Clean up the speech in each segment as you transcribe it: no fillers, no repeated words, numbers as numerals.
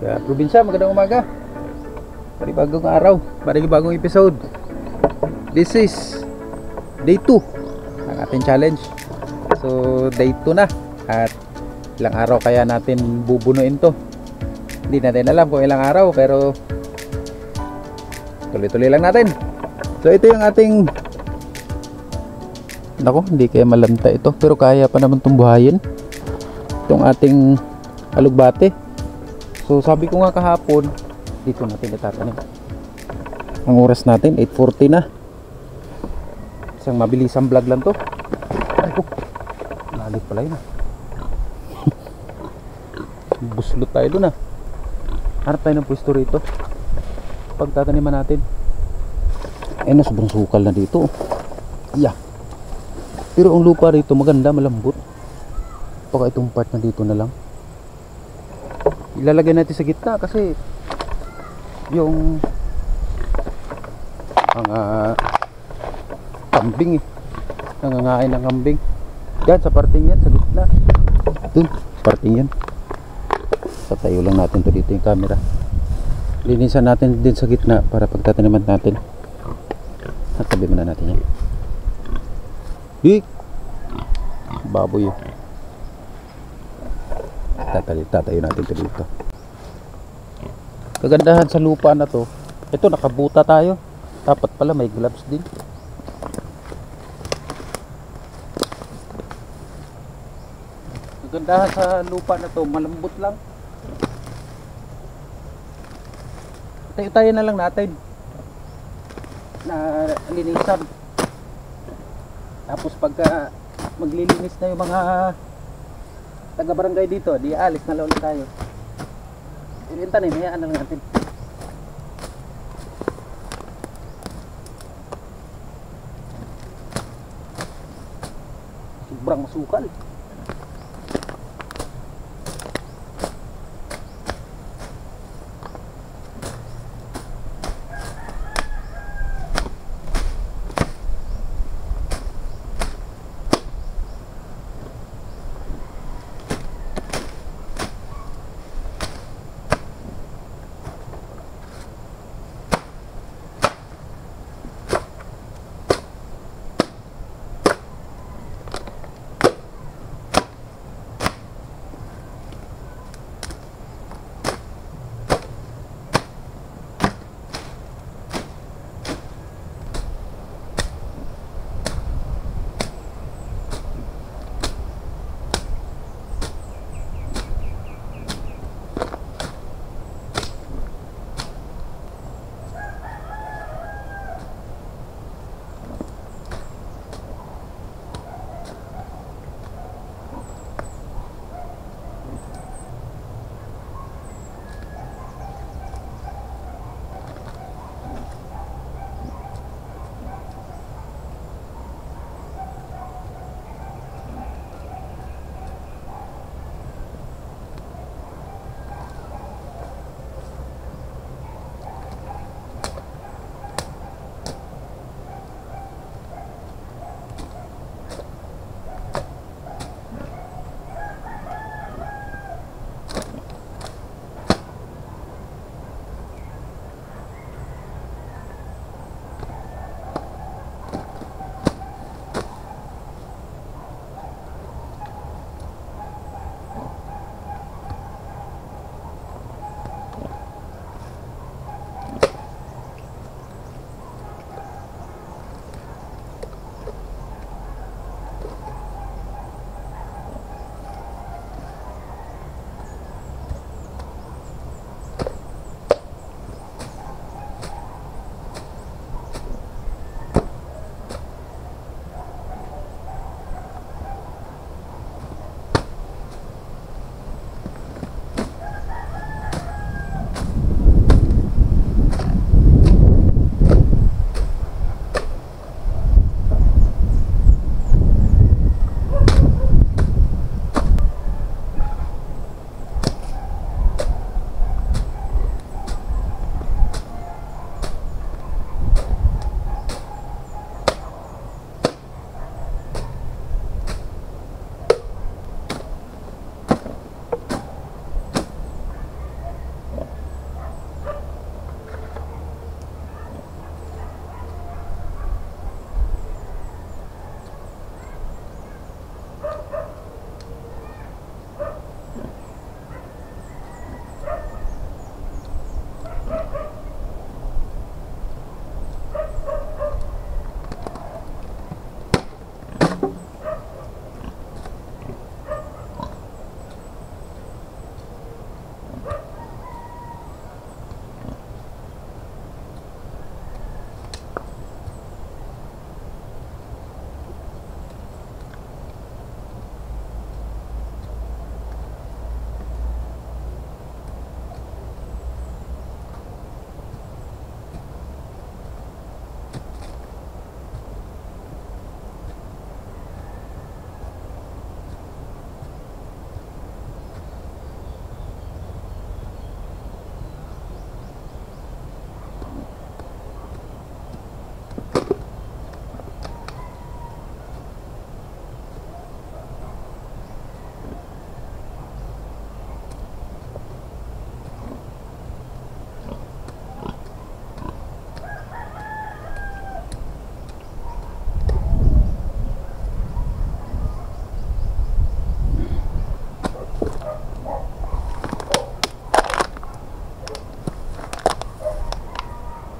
Kaya probinsya, magandang umaga. Panibagong araw, panibagong episode. This is day 2 ng ating challenge. So day 2 na. At ilang araw kaya natin bubunuin to. Hindi natin alam kung ilang araw, pero tuloy-tuloy lang natin. So ito yung ating, nako, hindi kaya malanta ito, pero kaya pa naman itong buhayin. Itong ating alugbate. So sabi ko nga kahapon, dito natin itatanim. Ang oras natin 8:40 na. Isang mabilisang vlog lang to. Ay ko, lalit pala yun. Buslot tayo dun ah. Harap tayo ng pwesto rito. Pagtataniman natin. Eh na, sobrang sukal na dito. Yeah. Pero ang lupa rito maganda, malambot. Baka itong part na dito na lang ilalagay natin sa gitna kasi yung mga kambing nangangain ng kambing yan sa parting yan, sa gitna dun, parting yan. Tatayo lang natin to dito yung camera, linisan natin din sa gitna para pagtataniman natin at tabi muna natin yan. Hik! Baboy yun. Tatayo natin ito dito. Kagandahan sa lupa na to, ito nakabuta tayo, dapat pala may gloves din. Kagandahan sa lupa na to, malambot lang. Tayo na lang natin na linisan, tapos pagka maglilinis na yung mga taga-barangay dito, di alis na lang ulit tayo. Yung tanim, hayaan na lang natin. Sobrang masukal.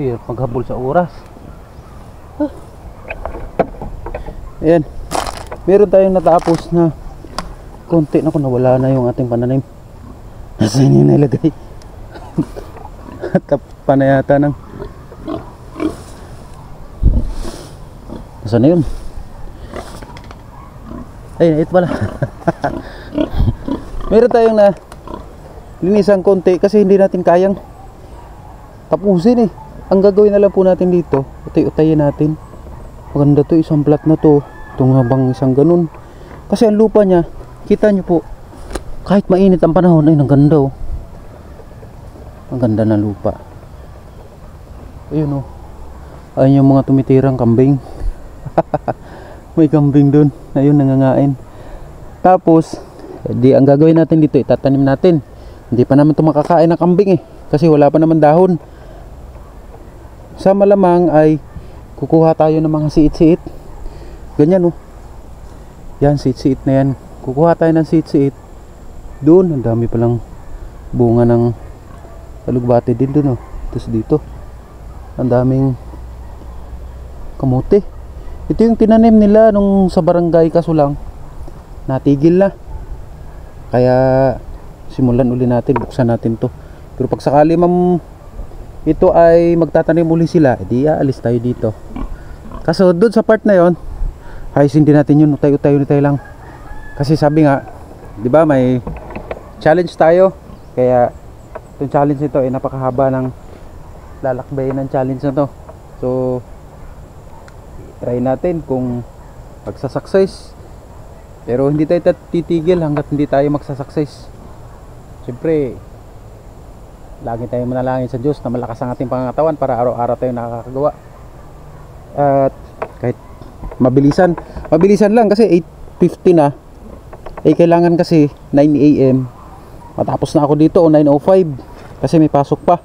Hirap maghabol sa oras. Ayan. Meron tayong natapos na konti na, kung nawala na yung ating pananim. Nasaan yun nilagay? Tapos pa na yata ng... Nasaan na yun? Ay, ito pala. Meron tayong na linisan konti kasi hindi natin kayang tapusin eh. Ang gagawin na lang po natin dito, utay-utayin natin. Maganda to, isang plat na to. Itong habang isang ganun. Kasi ang lupa niya, kita nyo po, kahit mainit ang panahon, ay ang ganda oh. Ang ganda ng lupa. Ayun oh. Ayun yung mga tumitirang kambing. May kambing dun. Ayun, nangangain. Tapos, di ang gagawin natin dito, itatanim natin. Hindi pa naman ito makakain ng kambing eh. Kasi wala pa naman dahon. Sa malamang ay kukuha tayo ng mga siit-siit. Ganyan oh. Yan, siit-siit na yan. Kukuha tayo ng siit-siit. Doon, ang dami palang bunga ng alugbate din doon oh. Tapos dito, ang daming kamote. Ito yung tinanim nila nung sa barangay, kaso lang natigil na. Kaya simulan uli natin, buksan natin to. Pero pag sakali ito ay magtatanim uli sila, edi aalis tayo dito. Kaso doon sa part na yon, ayos hindi natin yun, utay lang. Kasi sabi nga, di ba may challenge tayo. Kaya itong challenge nito ay napakahaba ng lalakbayin ng challenge na to. So try natin kung magsasucess. Pero hindi tayo titigil hanggat hindi tayo magsasucess. Siyempre, lagi tayong manalangin sa Diyos na malakas ang ating pangangatawan para araw-araw tayo nakakagawa. At kahit mabilisan lang kasi 8:50 na. Eh kailangan kasi 9 AM matapos na ako dito o 9:05 kasi may pasok pa.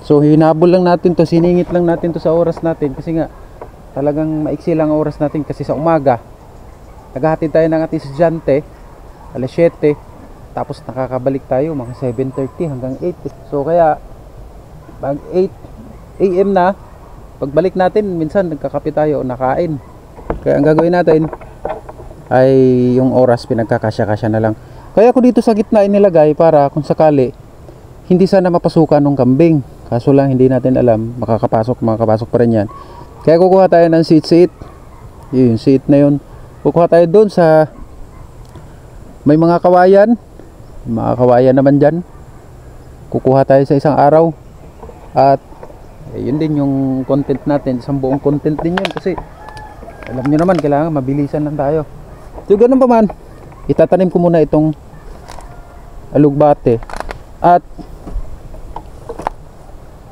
So hinabol lang natin to, siningit lang natin to sa oras natin kasi nga talagang maiksi lang ang oras natin kasi sa umaga naghahatid tayo ng ating estudyante alas 7, tapos nakakabalik tayo mga 7:30 hanggang 8. So kaya pag 8 AM na pagbalik natin, minsan nagkakape tayo o nakain. Kaya ang gagawin natin ay yung oras pinagkakasya-kasya na lang. Kaya ko dito sa gitna inilagay para kung sakali hindi sana mapasukan ng kambing. Kaso lang hindi natin alam, makakapasok pa rin yan. Kaya kukuha tayo ng seat. Yung seat na yun, kukuha tayo doon sa may mga kawayan. Mga kawayan naman dyan. Kukuha tayo sa isang araw. At yun din yung content natin, isang buong content din yun kasi alam nyo naman kailangan mabilisan lang tayo. So ganun pa man, itatanim ko muna itong alugbate at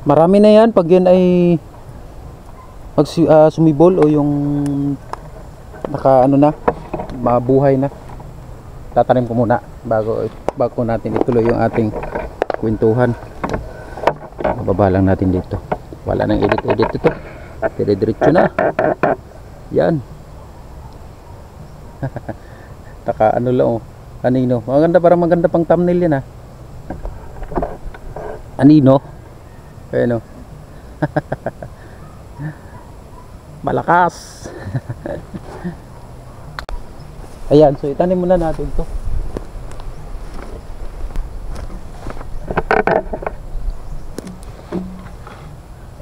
marami na yan pag yan ay sumibol o yung mabuhay na. Tatanim ko muna bago natin ituloy yung ating kwentuhan. Bababa lang natin dito, wala nang edit ito, dire-diretso na yan. Taka ano lang oh, anino, maganda, parang maganda pang thumbnail yan anino, ayun oh. Malakas. Ayan, so itanim muna natin to.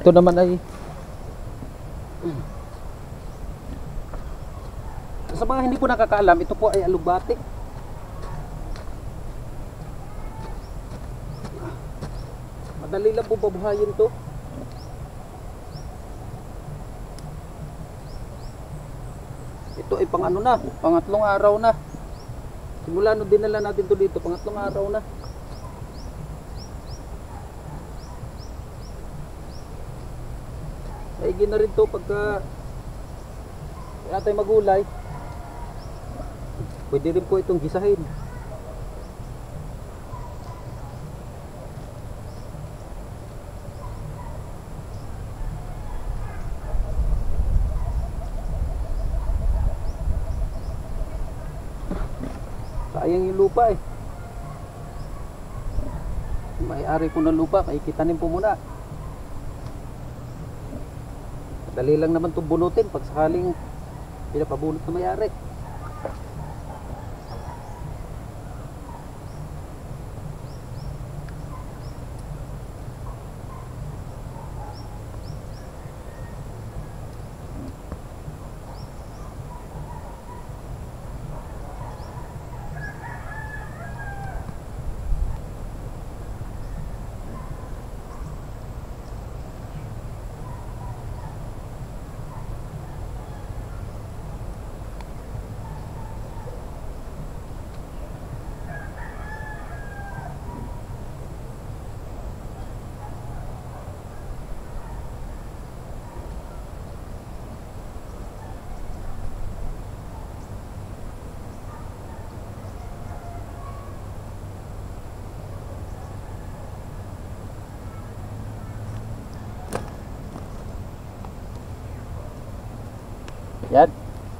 Ito naman ay sa mga hindi po nakakaalam, ito po ay alugbate. Madali lang po pabuhayin to. Ito ay pangatlong araw na. Simula nung dinala natin to dito, pangatlong araw na. Maigi na rin to pagka kaya tayo magulay. Pwede rin po itong gisahin. Sayang yung lupa eh. May-ari ko ng lupa, kaya kitanim po muna. Dali lang naman itong bunutin pag sakaling pinapabunot na mayari. Yan,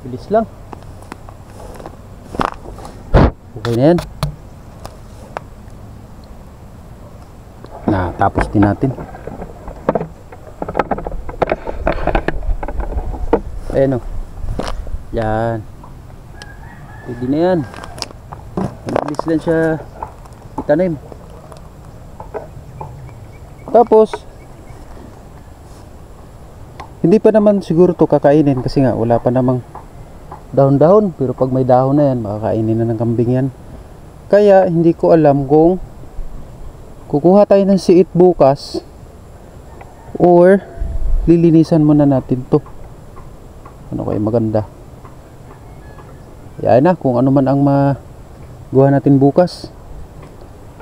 bilis lang. Okay na yan. Tapos din natin. Ayan o. Yan. Pwede na yan. Bilis lang siya itanim. Tapos hindi pa naman siguro to kakainin kasi nga wala pa namang dahon-dahon, pero pag may dahon na yan makakainin na ng kambing yan. Kaya hindi ko alam kung kukuha tayo ng siit bukas or lilinisan muna natin to. Ano kaya maganda? Yan na, kung ano man ang magawa natin bukas.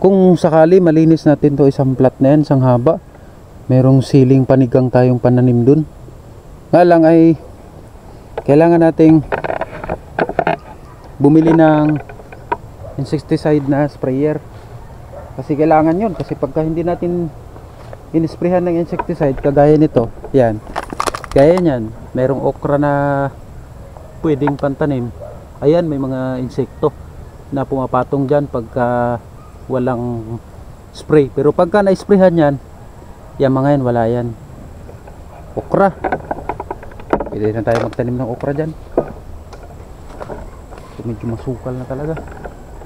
Kung sakali malinis natin to isang plat na yan, isang haba, merong siling panigang tayong pananim dun. Nga lang ay kailangan nating bumili ng insecticide na sprayer, kasi kailangan yun, kasi pagka hindi natin inisprehan ng insecticide kagaya nito, yan, gaya nyan, merong okra na pwedeng pantanim. Ayan, may mga insekto na pumapatong dyan pagka walang spray, pero pagka na-sprayhan yan, yan mga yan, wala yan. Okra, pwede na tayo magtanim ng okra dyan. So, medyo masukal na talaga.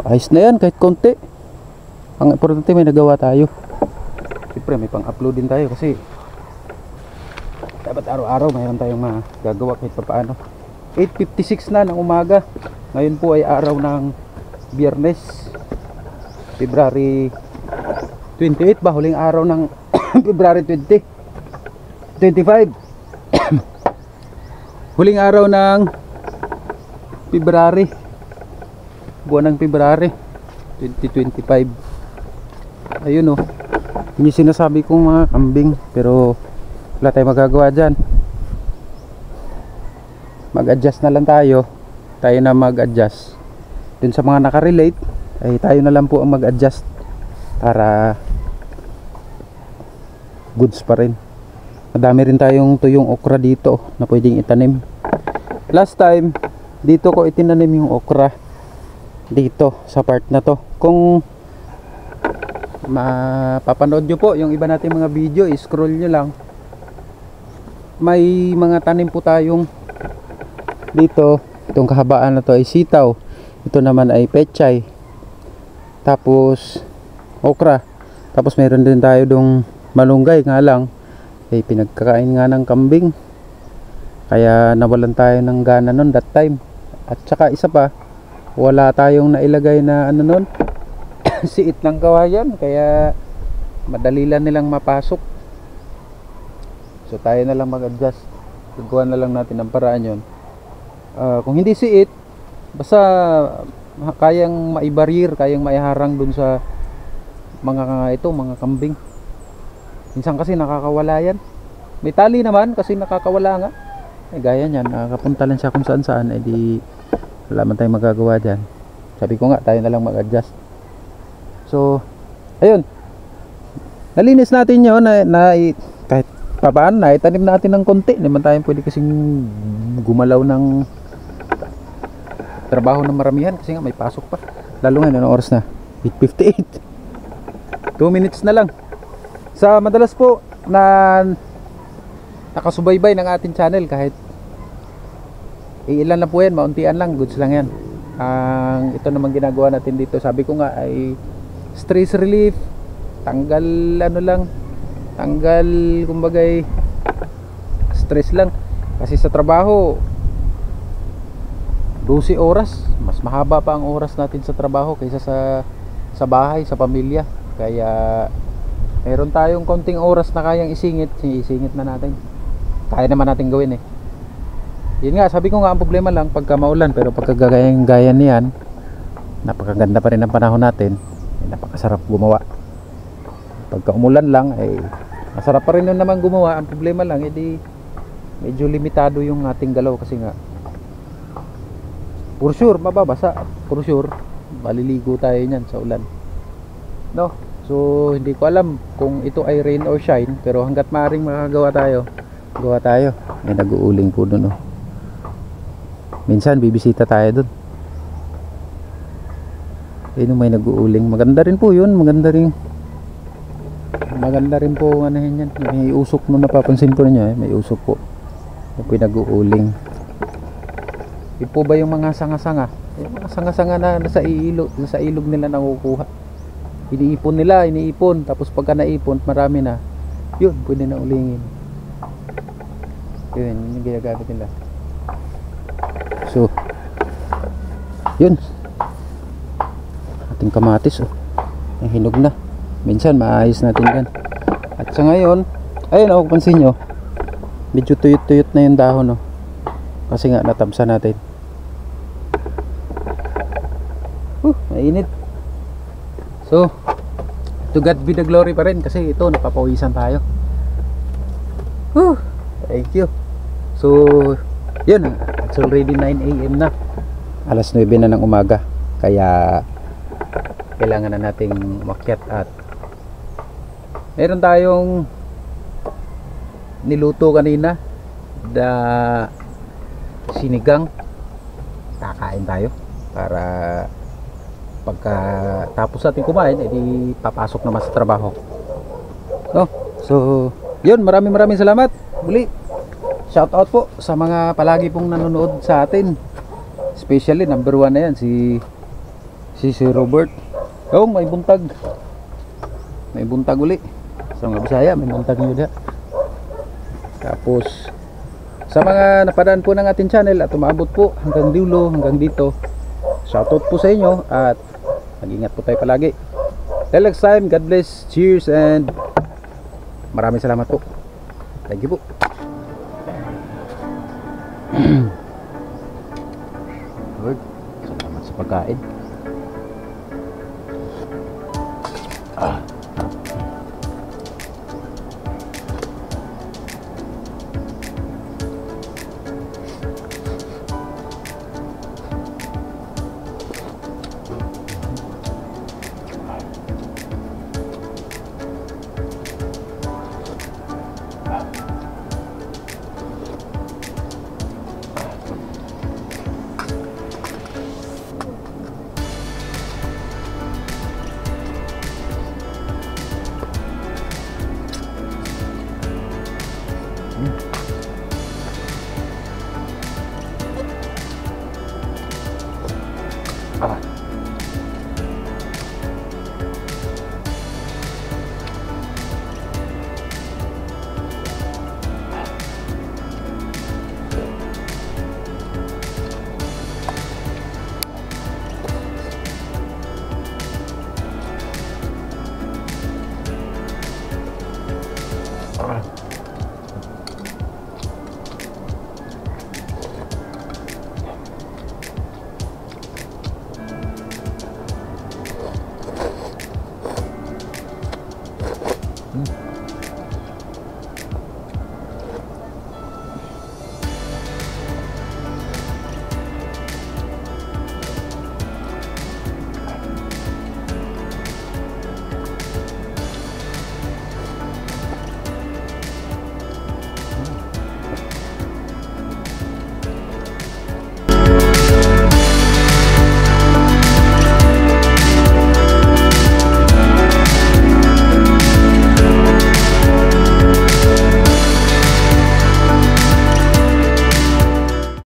Ayos na yan kahit konti. Ang importante may nagawa tayo. Siyempre may pang-upload din tayo kasi dapat araw-araw mayroon tayong magagawa kahit pa paano. 8:56 na ng umaga. Ngayon po ay araw ng Biyernes, February 28 ba? Huling araw ng February 25. Huling araw ng February, buwan ng February 2025. Ayun o, hindi sinasabi kong mga kambing, pero wala tayong magagawa dyan. Mag-adjust na lang tayo na mag-adjust. Dun sa mga nakarelate ay tayo na lang po ang mag-adjust para goods pa rin. Madami rin tayong tuyong okra dito na pwedeng itanim. Last time dito ko itinanim yung okra dito sa part na to. Kung mapapanood nyo po yung iba nating mga video, scroll nyo lang, may mga tanim po tayong dito. Itong kahabaan na to ay sitaw, ito naman ay pechay, tapos okra, tapos meron din tayo dong malunggay, nga lang eh pinagkakain nga ng kambing, kaya nawalan tayo ng gana nun that time. At saka isa pa, wala tayong nailagay na ano nun siit ng kawayan, kaya madali lang nilang mapasok. So tayo na lang mag-adjust, gagawa na lang natin ang paraan yun. Kung hindi siit, basta kayang maibarrier, kayang maiharang dun sa mga mga kambing. Minsan kasi nakakawala yan. May tali naman kasi nakakawala nga. Eh gaya niyan, nakakapunta lang siya kung saan saan, eh di wala man tayong magagawa dyan. Sabi ko nga, tayo na lang mag-adjust. So ayun, nalinis natin yun na kahit papaan na itanim natin ng konti. Hindi man tayo pwede kasing gumalaw ng trabaho ng maramihan kasi nga may pasok pa. Lalo ngayon, anong oras na? 8:58. 2 minutes na lang. Sa madalas po na nakasubaybay ng ating channel, kahit ilan na po yan, mauntian lang, goods lang yan. Ang ito naman ginagawa natin dito, sabi ko nga, ay stress relief, tanggal ano lang, tanggal kumbagay stress lang. Kasi sa trabaho 12 oras, mas mahaba pa ang oras natin sa trabaho kaysa sa bahay, sa pamilya. Kaya meron tayong konting oras na kayang isingit na natin. Kaya naman natin gawin eh. Yun nga, sabi ko nga, ang problema lang pagka maulan, pero pagka gaya niyan, napakaganda pa rin ang panahon natin, napakasarap gumawa. Pagka umulan lang ay masarap pa rin nun naman gumawa. Ang problema lang edi medyo limitado yung ating galaw, kasi nga for sure mababasa, for sure maliligo tayo niyan sa ulan, no? So hindi ko alam kung ito ay rain or shine, pero hanggat maaring makagawa tayo, gawa tayo. May nag-uuling po dun, oh. Minsan bibisita tayo dun. Ayun, may nag-uuling. Maganda rin po yun, maganda rin po ano yan. May usok no, napapansin po ninyo, may usok po yung pinag-uuling. Yun po ba yung mga sanga-sanga? Yung mga sanga-sanga na nasa ilog nila nakukuha. Iniipon, tapos pagka naipon, marami na, yun, pwede na ulingin. Yun yung ginagamit nila. So yun, ating kamatis, oh, yung hinog na. Minsan maayos natin yan. At sa ngayon, ayun, oh, pansin nyo, medyo tuyot-tuyot na yung dahon, oh, kasi nga natamsa natin. Mainit. So to God be the glory pa rin, kasi ito napapawisan tayo. Thank you. So yun, it's already 9 AM na, alas 9 na ng umaga. Kaya kailangan na nating umakyat. At meron tayong niluto kanina na sinigang. Kakain tayo para pagka tapos natin kumain, edi papasok naman sa trabaho. So yun, maraming salamat muli. Shout out po sa mga palagi pong nanonood sa atin, especially number 1 na yan, si Robert. May buntag uli sa mga Bisaya, may buntag nyo da. Tapos sa mga napadaan po ng ating channel at umabot po hanggang dulo, hanggang dito, shout out po sa inyo at mag-ingat po tayo palagi. Till next time, God bless, cheers, and maraming salamat po. Thank you po. Lord, salamat sa pagkain.